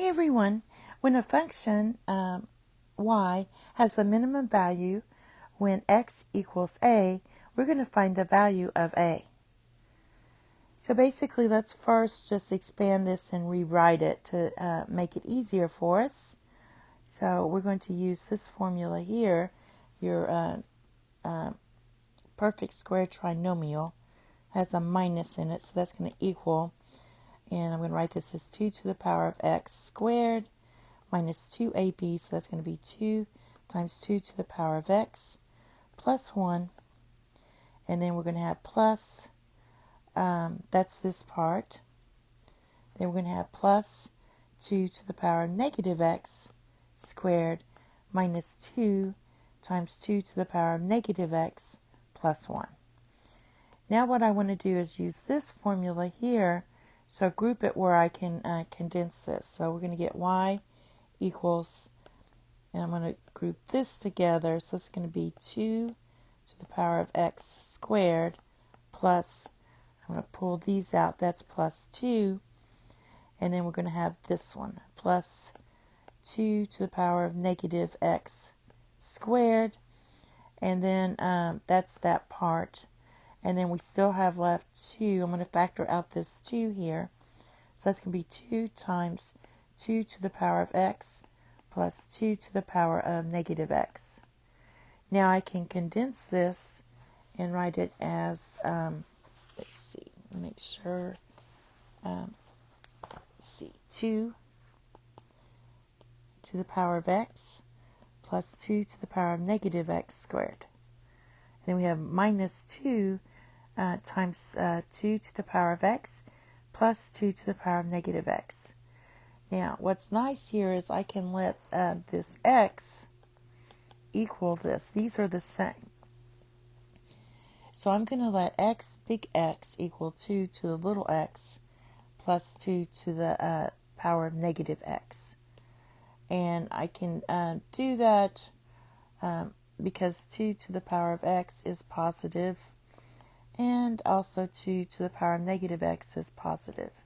Hey everyone, when a function y has a minimum value when x equals a, we're going to find the value of a. So basically, let's first just expand this and rewrite it to make it easier for us. So we're going to use this formula here. Your perfect square trinomial has a minus in it, so that's going to equal, and I'm going to write this as 2 to the power of x squared minus 2ab, so that's going to be 2 times 2 to the power of x plus 1, and then we're going to have plus, that's this part, then we're going to have plus 2 to the power of negative x squared minus 2 times 2 to the power of negative x plus 1. Now what I want to do is use this formula here, so group it where I can condense this. So we're going to get y equals, and I'm going to group this together, so it's going to be 2 to the power of x squared plus, I'm going to pull these out, that's plus 2, and then we're going to have this one, plus 2 to the power of negative x squared, and then that's that part, and then we still have left 2, I'm going to factor out this 2 here, so that's going to be 2 times 2 to the power of x plus 2 to the power of negative x. Now I can condense this and write it as, let's see, make sure, let's see, 2 to the power of x plus 2 to the power of negative x squared. Then we have minus 2 times 2 to the power of x plus 2 to the power of negative x. Now, what's nice here is I can let this x equal this. These are the same. So I'm going to let x, big X, equal 2 to the little x plus 2 to the power of negative x. And I can do that because 2 to the power of x is positive, and also 2 to the power of negative x is positive.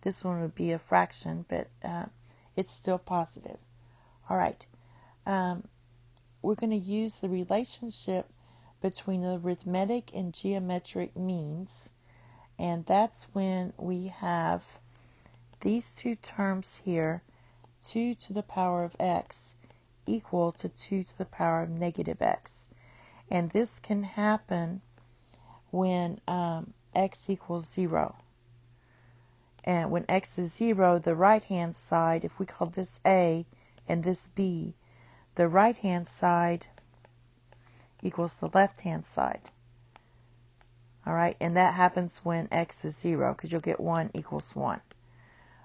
This one would be a fraction, but it's still positive. All right. We're going to use the relationship between the arithmetic and geometric means, and that's when we have these two terms here, 2 to the power of x equal to 2 to the power of negative x. And this can happen when x equals 0. And when x is 0, the right-hand side, if we call this A and this B, the right-hand side equals the left-hand side. All right, and that happens when x is 0, because you'll get 1 equals 1.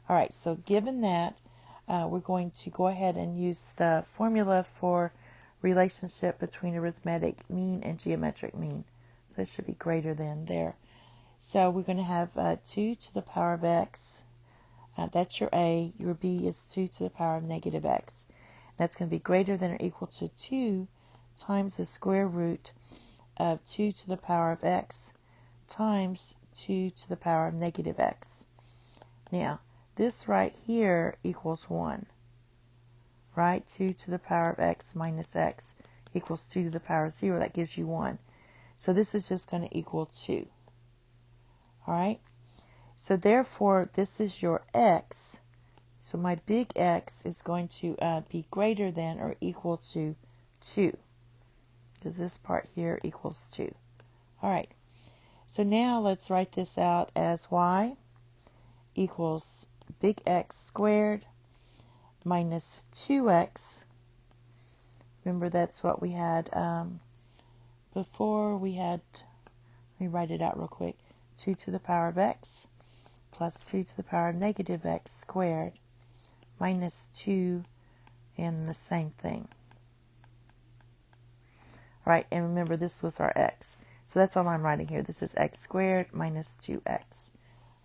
All right, so given that, we're going to go ahead and use the formula for relationship between arithmetic mean and geometric mean. So it should be greater than there. So we're going to have 2 to the power of x. That's your A. Your B is 2 to the power of negative x. That's going to be greater than or equal to 2 times the square root of 2 to the power of x times 2 to the power of negative x. Now, this right here equals 1. Right? 2 to the power of x minus x equals 2 to the power of 0. That gives you 1. So this is just going to equal 2. All right, so therefore this is your x, so my big X is going to be greater than or equal to 2, because this part here equals 2. All right, so now let's write this out as y equals big X squared minus 2x. Remember, that's what we had before. We had, let me write it out real quick, 2 to the power of x plus 2 to the power of negative x squared minus 2 and the same thing. All right, and remember this was our x. So that's all I'm writing here. This is x squared minus 2x.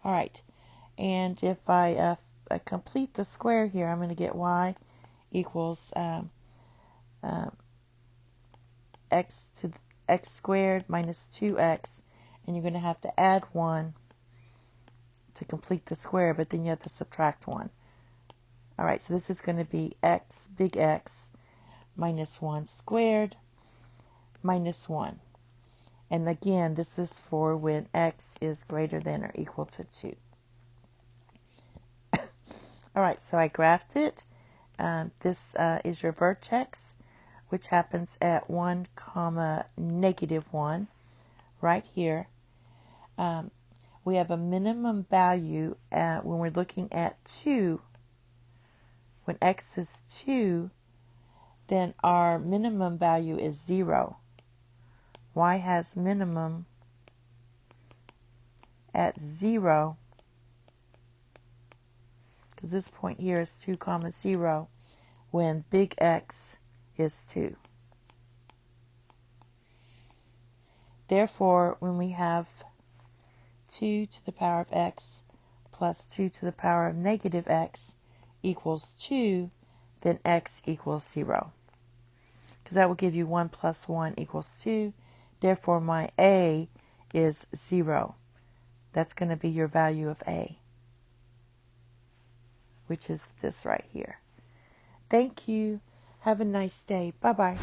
All right, and if I complete the square here, I'm going to get y equals x squared minus 2x, and you're going to have to add 1 to complete the square, but then you have to subtract 1. All right, so this is going to be x, big X, minus 1 squared, minus 1. And again, this is for when x is greater than or equal to 2. All right, so I graphed it. This is your vertex, which happens at 1, comma, negative 1, right here. We have a minimum value when we're looking at 2. When x is 2, then our minimum value is 0. Y has minimum at 0, because this point here is 2 comma 0, when big X is 2. Therefore, when we have 2 to the power of x plus 2 to the power of negative x equals 2, then x equals 0. Because that will give you 1 plus 1 equals 2. Therefore, my a is 0. That's going to be your value of a, which is this right here. Thank you. Have a nice day. Bye-bye.